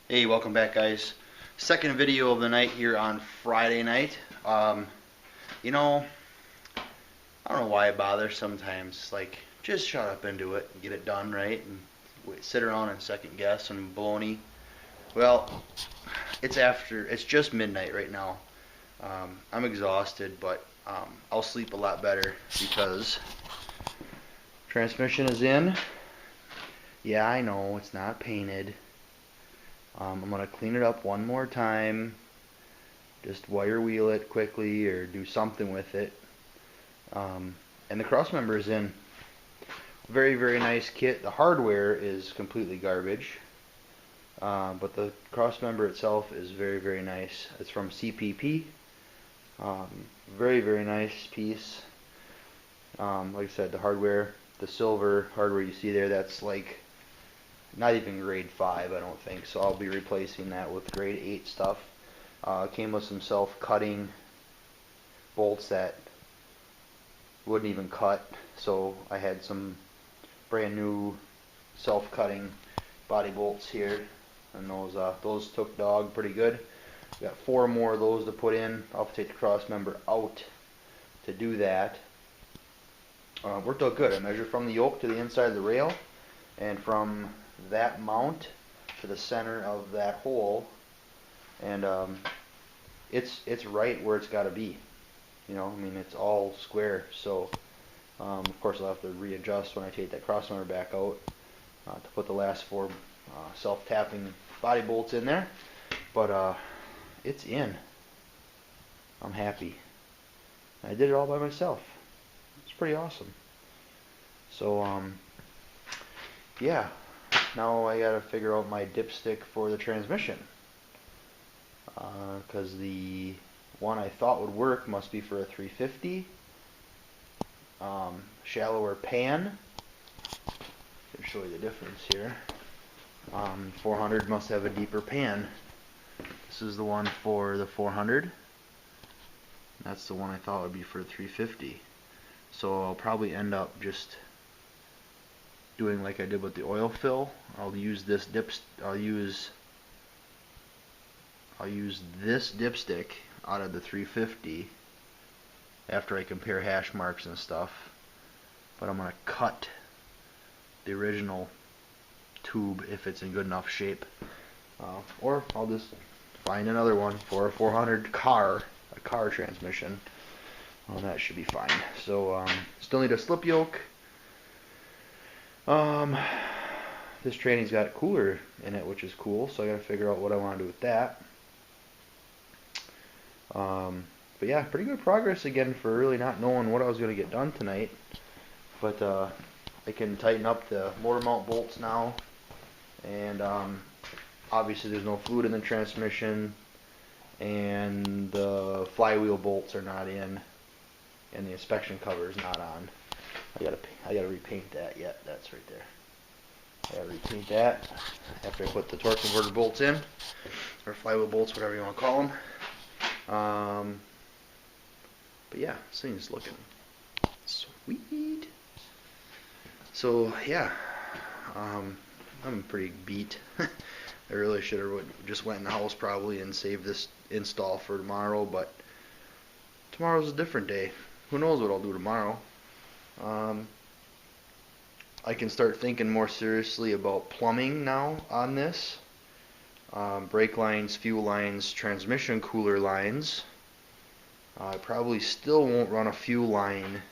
Hey, welcome back, guys. Second video of the night here on Friday night. You know, I don't know why I bother sometimes. Like, just shut up and do it and get it done, right? And sit around and second guess and baloney. Well, it's just midnight right now. I'm exhausted, but I'll sleep a lot better because transmission is in. Yeah, I know it's not painted. I'm gonna clean it up one more time. Just wire wheel it quickly or do something with it. And the cross member is in. Very, very nice kit. The hardware is completely garbage. But the cross member itself is very, very nice. It's from CPP. Very, very nice piece. Like I said, the hardware, the silver hardware you see there, that's like not even grade 5, I don't think. So I'll be replacing that with grade 8 stuff. It came with some self-cutting bolts that wouldn't even cut, so I had some brand new self-cutting body bolts here, and those took dog pretty good. Got 4 more of those to put in. I'll have to take the cross member out to do that. Worked out good. I measured from the yoke to the inside of the rail, and from that mount to the center of that hole, and it's right where it's got to be. You know, I mean, it's all square. So, of course, I'll have to readjust when I take that cross member back out to put the last 4 self-tapping body bolts in there. But it's in. I'm happy. I did it all by myself. It's pretty awesome. So, yeah. Now I gotta figure out my dipstick for the transmission. Because the one I thought would work must be for a 350. Shallower pan. I'll show you the difference here. 400 must have a deeper pan. This is the one for the 400. That's the one I thought would be for 350. So I'll probably end up just doing like I did with the oil fill. I'll use this this dipstick out of the 350 after I compare hash marks and stuff. But I'm gonna cut the original tube if it's in good enough shape, or I'll just find another one for a 400 a car transmission. Well, that should be fine. So still need a slip yoke. This tranny's got a cooler in it, which is cool, so I gotta figure out what I want to do with that. But yeah, pretty good progress again for really not knowing what I was going to get done tonight. But I can tighten up the motor mount bolts now, and obviously there's no fluid in the transmission, and the flywheel bolts are not in, and the inspection cover is not on. I gotta repaint that yet. That's right there. I gotta repaint that after I put the torque converter bolts in, or flywheel bolts, whatever you want to call them. But yeah, this thing's looking sweet. So yeah, I'm pretty beat. I really should have just went in the house probably and saved this install for tomorrow, but tomorrow's a different day. Who knows what I'll do tomorrow. I can start thinking more seriously about plumbing now on this. Brake lines, fuel lines, transmission cooler lines. I probably still won't run a fuel line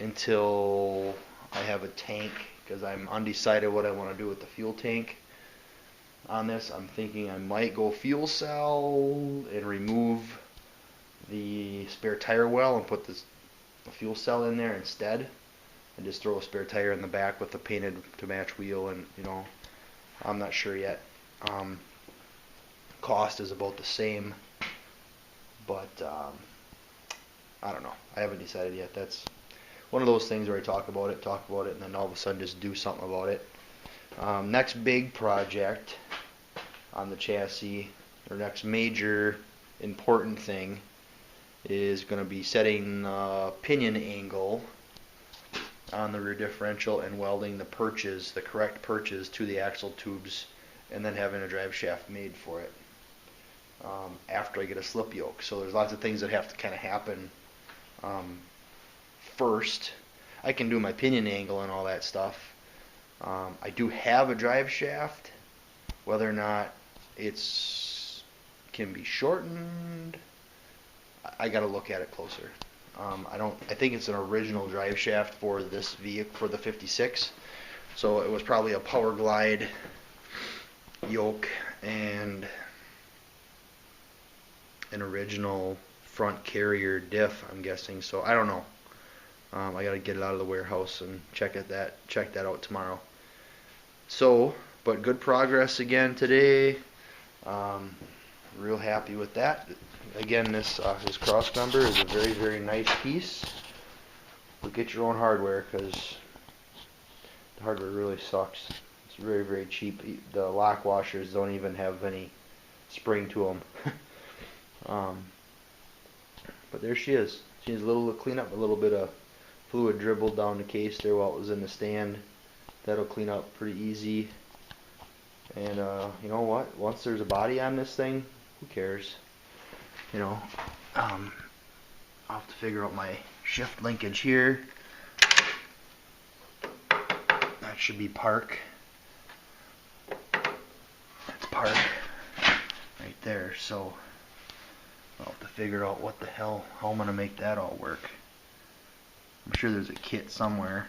until I have a tank, because I'm undecided what I want to do with the fuel tank on this. I'm thinking I might go fuel cell and remove the spare tire well and put the fuel cell in there instead, and just throw a spare tire in the back with the painted to match wheel. And you know, I'm not sure yet. Cost is about the same, but I don't know. I haven't decided yet. That's one of those things where I talk about it, and then all of a sudden just do something about it. Next big project on the chassis, or next major important thing, is going to be setting pinion angle on the rear differential and welding the perches, the correct perches, to the axle tubes and then having a drive shaft made for it after I get a slip yoke. So there's lots of things that have to kind of happen first. I can do my pinion angle and all that stuff. I do have a drive shaft. Whether or not it's can be shortened, I got to look at it closer. I think it's an original drive shaft for this vehicle, for the 56. So it was probably a Power Glide yoke and an original front carrier diff, I'm guessing. So I don't know. I got to get it out of the warehouse and check that out tomorrow. So, but good progress again today. Real happy with that. Again, this cross member is a very, very nice piece. But get your own hardware, because the hardware really sucks. It's very, very cheap. The lock washers don't even have any spring to them. But there she is. She needs a little cleanup, a little bit of fluid dribbled down the case there while it was in the stand. That'll clean up pretty easy. And you know what? Once there's a body on this thing, who cares? You know, I'll have to figure out my shift linkage here. That should be park. That's park right there. So I'll have to figure out what the hell, how I'm going to make that all work. I'm sure there's a kit somewhere,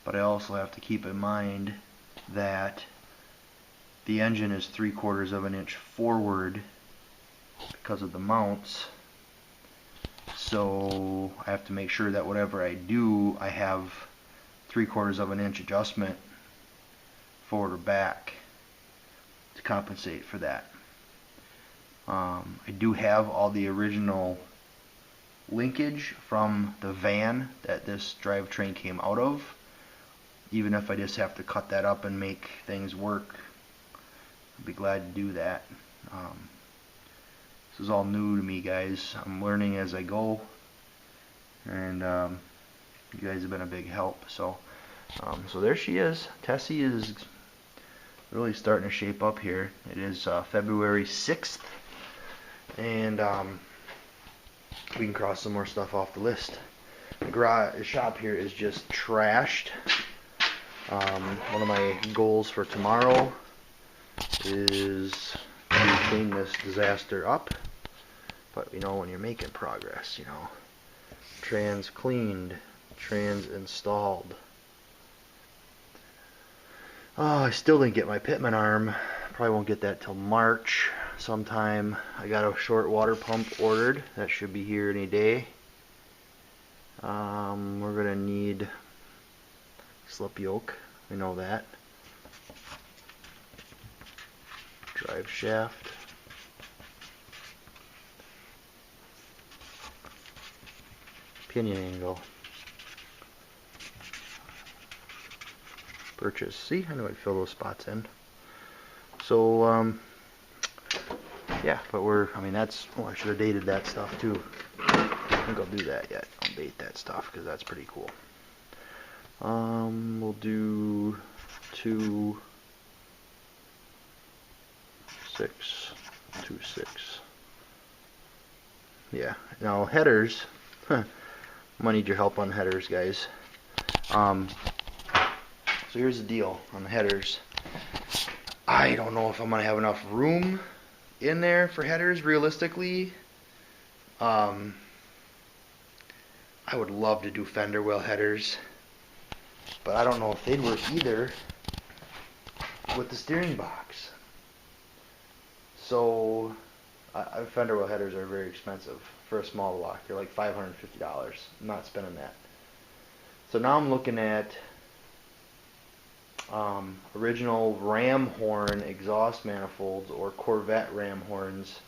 but I also have to keep in mind that the engine is 3/4 of an inch forward because of the mounts. So I have to make sure that whatever I do, I have 3/4 of an inch adjustment forward or back to compensate for that. I do have all the original linkage from the van that this drivetrain came out of. Even if I just have to cut that up and make things work, I'd be glad to do that. This is all new to me, guys. I'm learning as I go, and you guys have been a big help. So there she is. Tessie is really starting to shape up here. It is February 6th, and we can cross some more stuff off the list. The shop here is just trashed. One of my goals for tomorrow is to clean this disaster up. But you know, when you're making progress, you know, trans cleaned, trans installed. Oh, I still didn't get my Pitman arm. Probably won't get that till March sometime. I got a short water pump ordered. That should be here any day. We're gonna need slip yoke. We know that. Drive shaft. Pinion angle. Purchase. See, I knew I'd fill those spots in. So, yeah, but I mean, that's, I should have dated that stuff too. I think I'll do that yet. I'll date that stuff because that's pretty cool. We'll do 2, 6, 2, 6. Yeah, now headers. I'm gonna need your help on headers, guys. So here's the deal on the headers. I don't know if I'm gonna have enough room in there for headers realistically. I would love to do fender well headers, but I don't know if they'd work either with the steering box. So fender well headers are very expensive for a small block. They're like $550. I'm not spending that. So now I'm looking at original ram horn exhaust manifolds or Corvette ram horns.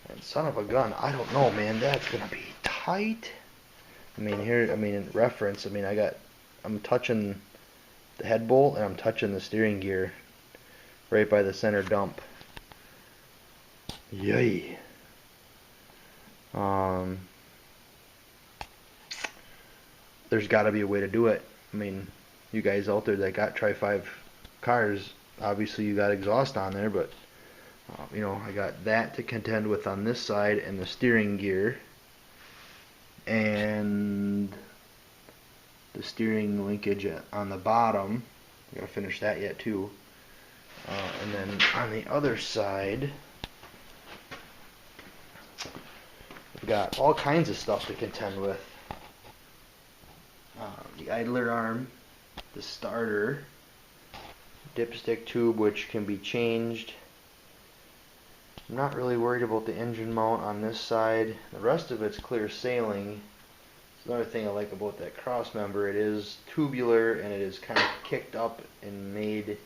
And son of a gun, I don't know, man. That's gonna be tight. I mean, here, I mean, in reference, I mean, I'm touching the head bolt and I'm touching the steering gear right by the center dump. Yay. There's got to be a way to do it. I mean, you guys out there that got Tri-5 cars, obviously you got exhaust on there, but you know, I got that to contend with on this side, and the steering gear, and the steering linkage on the bottom. I gotta finish that yet too. And then on the other side, we've got all kinds of stuff to contend with. The idler arm, the starter, dipstick tube, which can be changed. I'm not really worried about the engine mount on this side. The rest of it's clear sailing. It's another thing I like about that cross member. It is tubular and it is kind of kicked up and made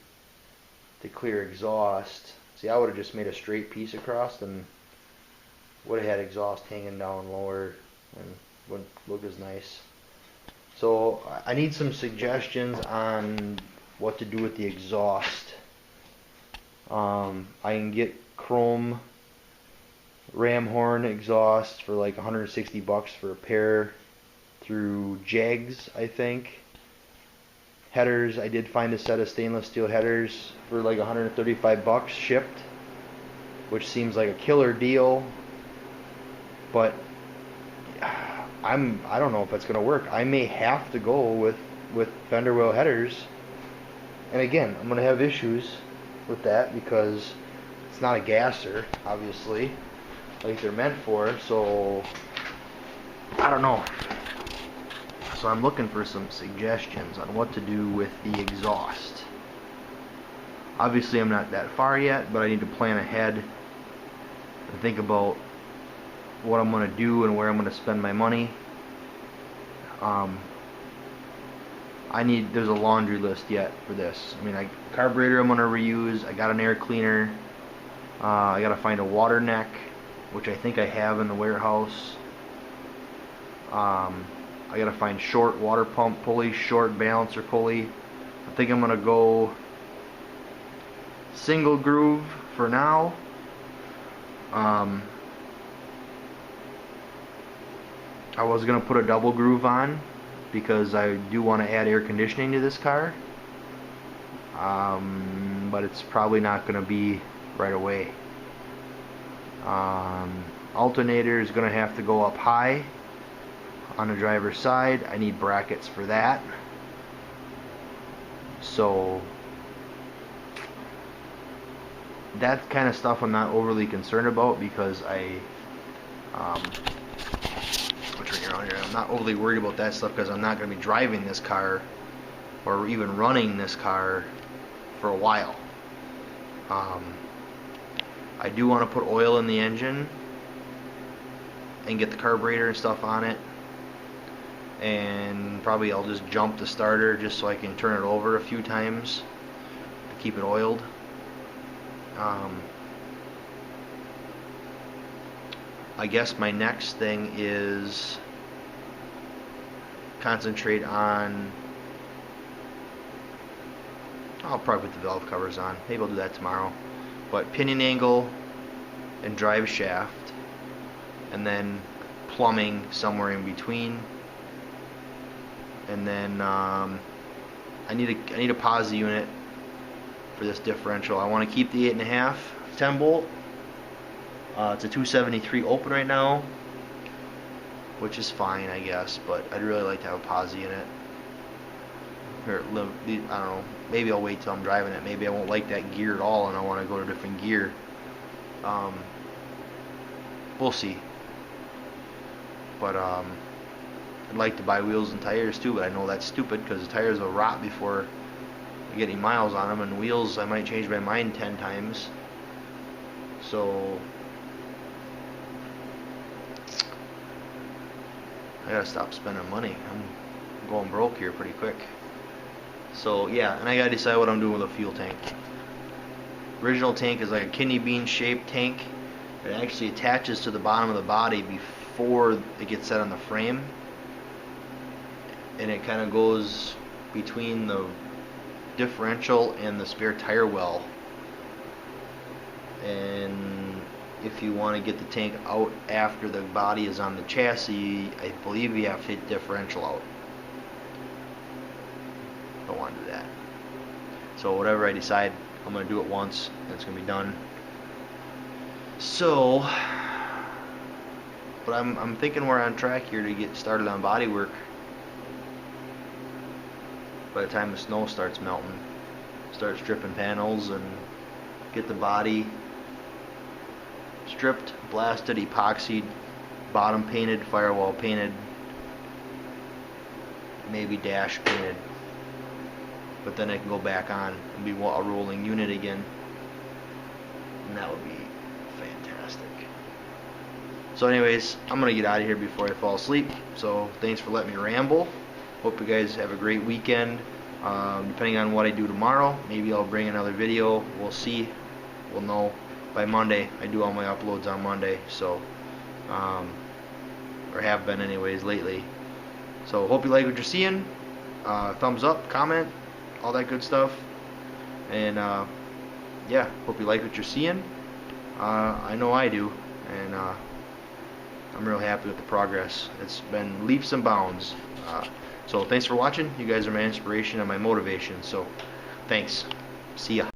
to clear exhaust. See, I would have just made a straight piece across and would have had exhaust hanging down lower and wouldn't look as nice. So I need some suggestions on what to do with the exhaust. I can get chrome ram horn exhaust for like 160 bucks for a pair through Jags, I think. Headers, I did find a set of stainless steel headers for like 135 bucks shipped, which seems like a killer deal, but I don't know if that's going to work. I may have to go with fender well headers, and again, I'm going to have issues with that because it's not a gasser, obviously, like they're meant for, so I don't know. So I'm looking for some suggestions on what to do with the exhaust. Obviously I'm not that far yet, but I need to plan ahead and think about what I'm going to do and where I'm going to spend my money. There's a laundry list yet for this. I mean, carburetor I'm going to reuse. I got an air cleaner. I got to find a water neck, which I think I have in the warehouse. I got to find short water pump pulley, short balancer pulley. I think I'm going to go single groove for now. I was going to put a double groove on because I do want to add air conditioning to this car, but it's probably not going to be right away. Alternator is going to have to go up high on the driver's side. I need brackets for that, so that kind of stuff I'm not overly concerned about because I'm not overly worried about that stuff because I'm not going to be driving this car or even running this car for a while. I do want to put oil in the engine and get the carburetor and stuff on it, and probably I'll just jump the starter just so I can turn it over a few times to keep it oiled. I guess my next thing is concentrate on, I'll probably put the valve covers on, maybe I'll do that tomorrow, but pinion angle and drive shaft, and then plumbing somewhere in between, and then I need a posi unit for this differential. I want to keep the 8.5 10 bolt. It's a 273 open right now, which is fine, I guess, but I'd really like to have a posi in it. Or, I don't know, maybe I'll wait till I'm driving it. Maybe I won't like that gear at all and I want to go to a different gear. We'll see. But I'd like to buy wheels and tires too, but I know that's stupid because the tires will rot before I get any miles on them, and wheels I might change my mind 10 times. So I gotta stop spending money. I'm going broke here pretty quick. So yeah, and I gotta decide what I'm doing with a fuel tank. Original tank is like a kidney bean shaped tank. It actually attaches to the bottom of the body before it gets set on the frame, and it kind of goes between the differential and the spare tire well. And if you want to get the tank out after the body is on the chassis, I believe you have to hit differential out. Don't want to do that. So whatever I decide, I'm gonna do it once, and it's gonna be done. So, but I'm thinking we're on track here to get started on body work by the time the snow starts melting. Start stripping panels and get the body stripped, blasted, epoxied, bottom painted, firewall painted, maybe dash painted. But then I can go back on and be a rolling unit again, and that would be fantastic. So anyways, I'm gonna get out of here before I fall asleep. So thanks for letting me ramble. Hope you guys have a great weekend. Depending on what I do tomorrow, maybe I'll bring another video. We'll see. We'll know by Monday. I do all my uploads on Monday, so or have been anyways lately. So hope you like what you're seeing. Thumbs up, comment, all that good stuff. And yeah, hope you like what you're seeing. I know I do, and I'm real happy with the progress. It's been leaps and bounds. So thanks for watching. You guys are my inspiration and my motivation. So thanks. See ya.